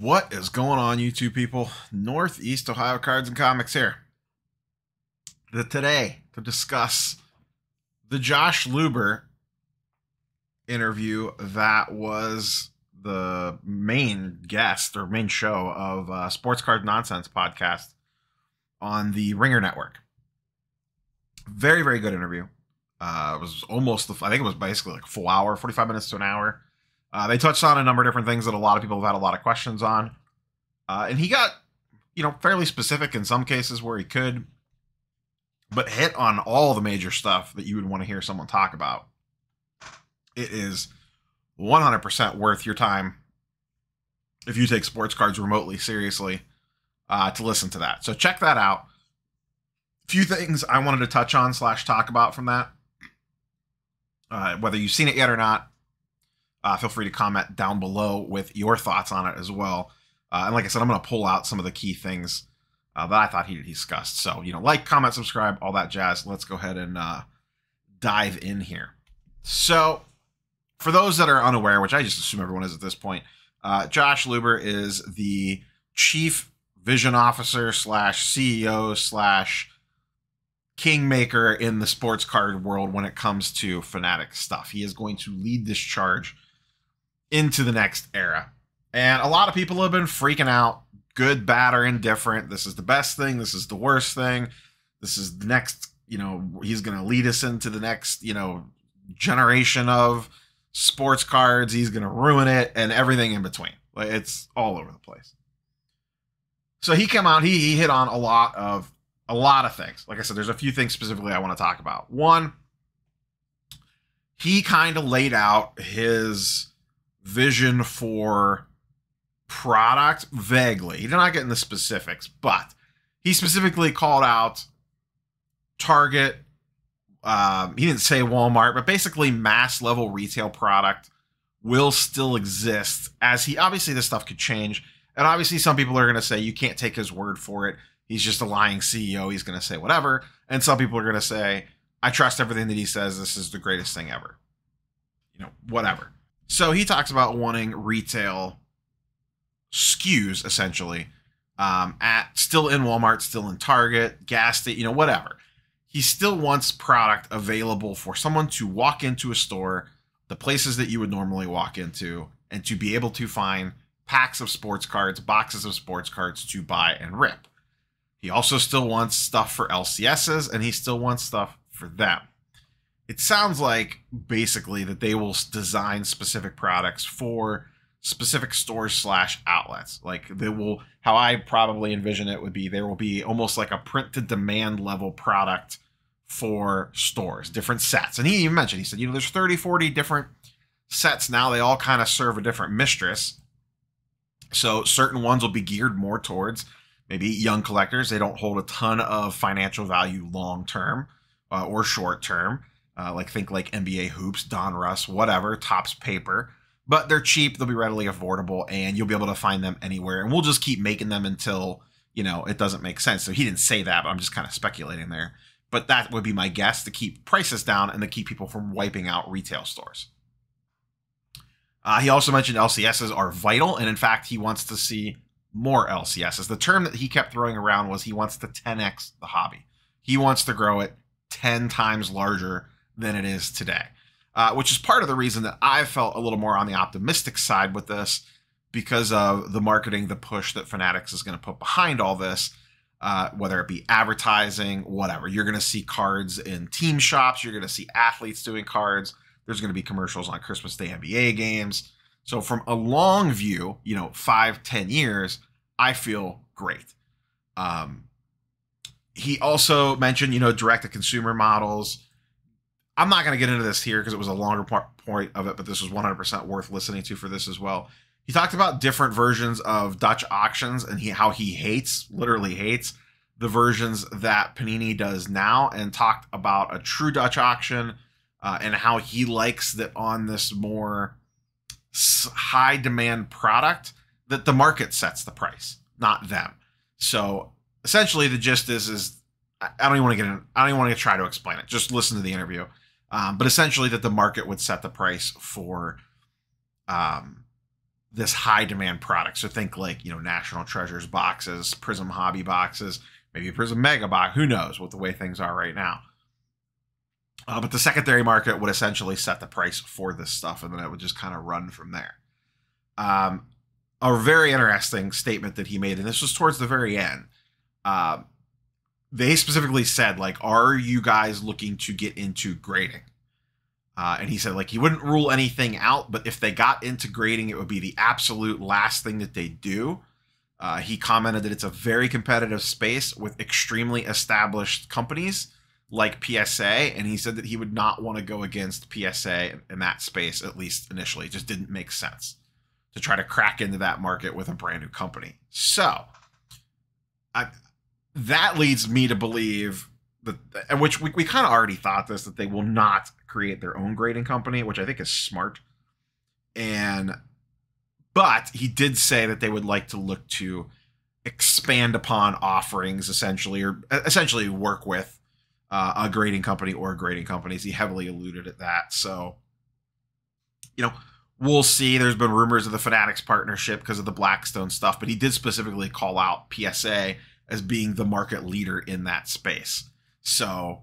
What is going on, YouTube people? Northeast Ohio Cards and Comics here. Today, to discuss the Josh Luber interview that was the main guest or main show of Sports Card Nonsense podcast on the Ringer Network. Very, very good interview. It was almost, I think it was basically like a full hour, 45 minutes to an hour. They touched on a number of different things that a lot of people have had a lot of questions on. And he got, fairly specific in some cases where he could, but hit on all the major stuff that you would want to hear someone talk about. It is 100% worth your time if you take sports cards remotely seriously to listen to that. So check that out. A few things I wanted to touch on / talk about from that. Whether you've seen it yet or not, feel free to comment down below with your thoughts on it as well. And like I said, I'm going to pull out some of the key things that I thought he discussed. So, like, comment, subscribe, all that jazz. Let's go ahead and dive in here. So, for those that are unaware, which I just assume everyone is at this point, Josh Luber is the Chief Vision Officer / CEO / Kingmaker in the sports card world when it comes to Fanatics stuff. He is going to lead this charge into the next era. And a lot of people have been freaking out, good, bad, or indifferent. This is the best thing. This is the worst thing. This is the next, he's going to lead us into the next, generation of sports cards. He's going to ruin it and everything in between. Like, it's all over the place. So he came out, he hit on a lot of things. Like I said, there's a few things specifically I want to talk about. One, he kind of laid out his vision for product vaguely. He did not get into specifics, but he specifically called out Target. He didn't say Walmart, but basically mass level retail product will still exist, as he obviously this stuff could change. And obviously some people are going to say you can't take his word for it. He's just a lying CEO. He's going to say whatever. And some people are going to say, I trust everything that he says. This is the greatest thing ever. Whatever. So he talks about wanting retail SKUs, essentially, still in Walmart, still in Target, gas station, whatever. He still wants product available for someone to walk into a store, the places that you would normally walk into, and to be able to find packs of sports cards, boxes of sports cards to buy and rip. He also still wants stuff for LCSs, and he still wants stuff for them. It sounds like basically that they will design specific products for specific stores / outlets. Like they will, how I probably envision it would be, there will be almost like a print to demand level product for stores, different sets. And he even mentioned, he said, there's 30, 40 different sets now. They all kind of serve a different mistress. So certain ones will be geared more towards maybe young collectors. They don't hold a ton of financial value long-term or short-term. Think like NBA hoops, Don Russ, whatever, Topps paper. But they're cheap, they'll be readily affordable, and you'll be able to find them anywhere. And we'll just keep making them until, it doesn't make sense. So he didn't say that, but I'm just kind of speculating there. But that would be my guess, to keep prices down and to keep people from wiping out retail stores. He also mentioned LCSs are vital, and in fact, he wants to see more LCSs. The term that he kept throwing around was he wants to 10x the hobby. He wants to grow it 10 times larger than it is today. Which is part of the reason that I felt a little more on the optimistic side with this, because of the marketing, the push that Fanatics is going to put behind all this, whether it be advertising, whatever. You're going to see cards in team shops. You're going to see athletes doing cards. There's going to be commercials on Christmas Day NBA games. So from a long view, 5-10 years, I feel great. He also mentioned, direct-to-consumer models. I'm not going to get into this here because it was a longer point of it, but this was 100% worth listening to for this as well. He talked about different versions of Dutch auctions and how he literally hates the versions that Panini does now, and talked about a true Dutch auction and how he likes that on this more high demand product that the market sets the price, not them. So essentially the gist is I don't even want to try to explain it. Just listen to the interview. But essentially that the market would set the price for this high demand product. So think like, National Treasures boxes, Prism Hobby boxes, maybe a Prism Mega box. Who knows what the way things are right now. But the secondary market would essentially set the price for this stuff, and then it would just kind of run from there. A very interesting statement that he made, and this was towards the very end. They specifically said, like, are you guys looking to get into grading? And he said, like, he wouldn't rule anything out, but if they got into grading, it would be the absolute last thing that they do. He commented that it's a very competitive space with extremely established companies like PSA, and he said that he would not want to go against PSA in that space, at least initially. It just didn't make sense to try to crack into that market with a brand new company. So that leads me to believe that, which we kind of already thought this, that they will not create their own grading company, which I think is smart. But he did say that they would like to look to expand upon offerings, essentially, or essentially work with a grading company or grading companies. He heavily alluded at that. So, we'll see. There's been rumors of the Fanatics partnership because of the Blackstone stuff, but he did specifically call out PSA as being the market leader in that space. So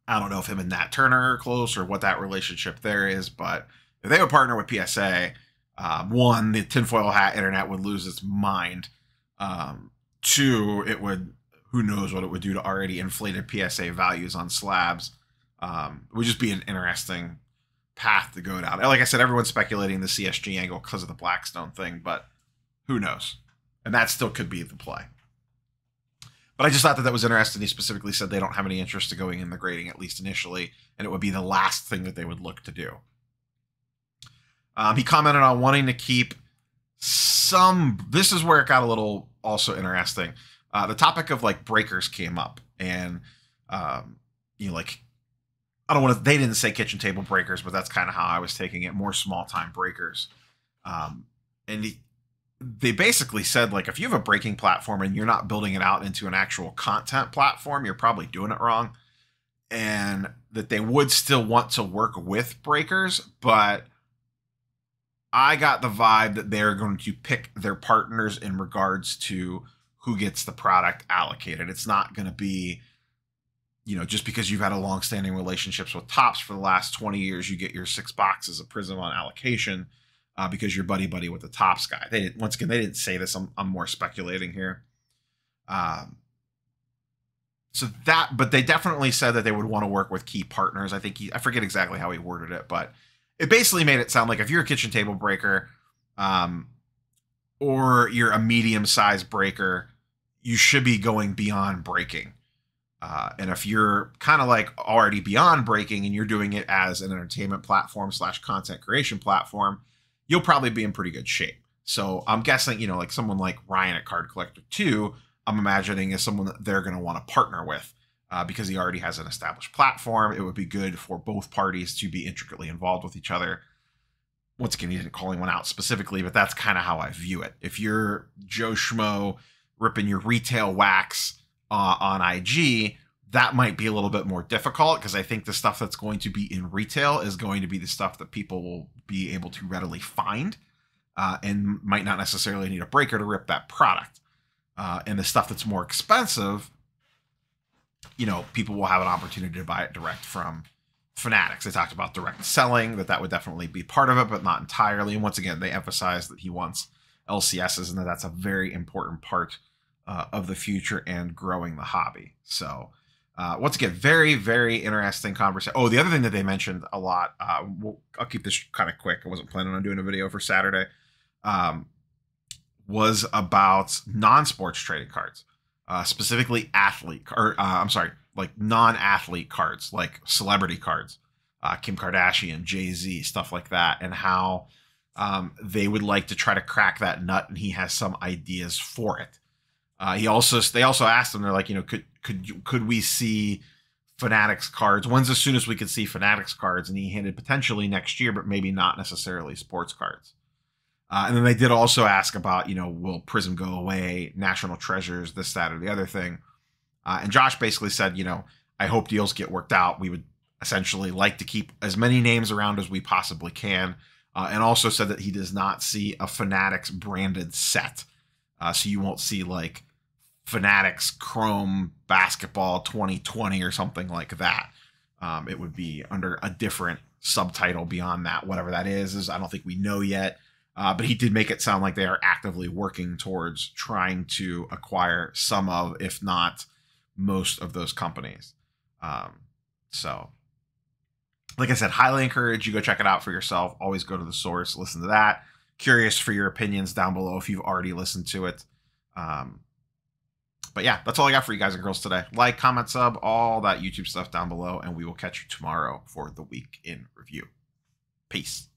I don't know if him and Nat Turner are close or what that relationship there is, but if they would partner with PSA, one, the tinfoil hat internet would lose its mind. Two, it would, who knows what it would do to already inflated PSA values on slabs. It would just be an interesting path to go down. Like I said, everyone's speculating the CSG angle because of the Blackstone thing, but who knows? And that still could be the play. But I just thought that was interesting. He specifically said they don't have any interest in going in the grading, at least initially, and it would be the last thing that they would look to do. He commented on wanting to keep some... This is where it got a little also interesting. The topic of, like, breakers came up. And, like... I don't want to... They didn't say kitchen table breakers, but that's kind of how I was taking it. More small-time breakers. And they basically said, like, if you have a breaking platform and you're not building it out into an actual content platform, you're probably doing it wrong. And that they would still want to work with breakers, but I got the vibe that they're going to pick their partners in regards to who gets the product allocated. It's not going to be, just because you've had a long-standing relationships with Topps for the last 20 years, you get your 6 boxes of Prism on allocation. Because you're buddy with the Topps guy. They didn't say this. I'm more speculating here. But they definitely said that they would want to work with key partners. I forget exactly how he worded it, but it basically made it sound like if you're a kitchen table breaker, or you're a medium-sized breaker, you should be going beyond breaking. And if you're kind of like already beyond breaking and you're doing it as an entertainment platform / content creation platform, you'll probably be in pretty good shape. So I'm guessing, like someone like Ryan at Card Collector 2, I'm imagining is someone that they're going to want to partner with because he already has an established platform. It would be good for both parties to be intricately involved with each other. Once again, he didn't call anyone out specifically, but that's kind of how I view it. If you're Joe Schmo ripping your retail wax on IG, that might be a little bit more difficult because I think the stuff that's going to be in retail is going to be the stuff that people will be able to readily find and might not necessarily need a breaker to rip that product. And the stuff that's more expensive, people will have an opportunity to buy it direct from Fanatics. They talked about direct selling, that would definitely be part of it, but not entirely. And once again, they emphasize that he wants LCSs and that's a very important part of the future and growing the hobby. So... once again, very, very interesting conversation. Oh, the other thing that they mentioned a lot, I'll keep this kind of quick. I wasn't planning on doing a video for Saturday, was about non-sports trading cards, specifically non-athlete cards, like celebrity cards, Kim Kardashian, Jay-Z, stuff like that, and how they would like to try to crack that nut, and he has some ideas for it. They also asked him, they're like, could we see Fanatics cards? When's as soon as we could see Fanatics cards? And he hinted potentially next year, but maybe not necessarily sports cards. And then they did also ask about, will Prism go away? National Treasures, this, that, or the other thing. And Josh basically said, I hope deals get worked out. We would essentially like to keep as many names around as we possibly can. and also said that he does not see a Fanatics branded set. So you won't see like Fanatics Chrome Basketball 2020 or something like that. It would be under a different subtitle beyond that. Whatever that is I don't think we know yet. But he did make it sound like they are actively working towards trying to acquire some of, if not most of those companies. So like I said, highly encourage you go check it out for yourself. Always go to the source, listen to that. Curious for your opinions down below if you've already listened to it. But yeah, that's all I got for you guys and girls today. Like, comment, sub, all that YouTube stuff down below, and we will catch you tomorrow for the week in review. Peace.